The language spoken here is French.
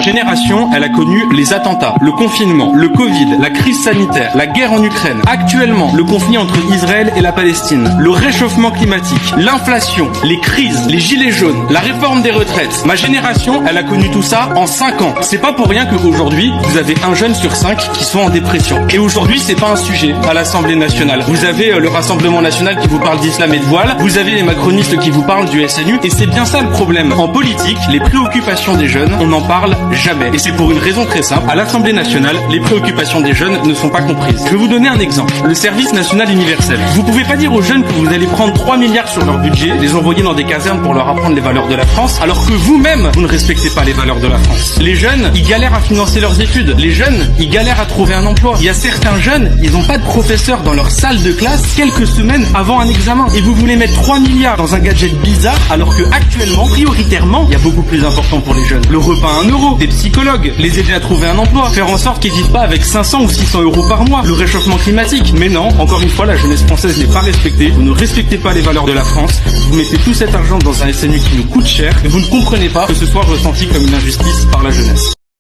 génération, elle a connu les attentats, le confinement, le Covid, la crise sanitaire, la guerre en Ukraine, actuellement le conflit entre Israël et la Palestine, le réchauffement climatique, l'inflation, les crises, les gilets jaunes, la réforme des retraites. Ma génération, elle a connu tout ça en 5 ans. C'est pas pour rien qu'aujourd'hui, vous avez un jeune sur 5 qui sont en dépression. Et aujourd'hui, c'est pas un sujet à l'Assemblée nationale. Vous avez le Rassemblement national qui vous parle d'islam et de voile, vous avez les macronistes qui vous parlent du SNU, et c'est bien ça le problème. En politique, les préoccupations des jeunes, on n'en parle jamais. Et c'est pour une raison très simple. À l'Assemblée nationale, les préoccupations des jeunes ne sont pas comprises. Je vais vous donner un exemple. Le service national universel. Vous pouvez pas dire aux jeunes que vous allez prendre 3 milliards sur leur budget, les envoyer dans des casernes pour leur apprendre les valeurs de la France, alors que vous-même, vous ne respectez pas les valeurs de la France. Les jeunes, ils galèrent à financer leurs études. Les jeunes, ils galèrent à trouver un emploi. Il y a certains jeunes, ils n'ont pas de professeur dans leur salle de classe quelques semaines avant un examen. Et vous voulez mettre 3 milliards dans un gadget bizarre, alors que actuellement, prioritairement, il y a beaucoup plus important pour les jeunes. Le repas à 1 euro, des psychologues, les aider à trouver un emploi, faire en sorte qu'ils vivent pas avec 500 ou 600 euros par mois, le réchauffement climatique. Mais non, encore une fois, la jeunesse française n'est pas respectée. Vous ne respectez pas les valeurs de la France. Vous mettez tout cet argent dans un SNU qui nous coûte cher et vous ne comprenez pas que ce soit ressenti comme une injustice par la jeunesse.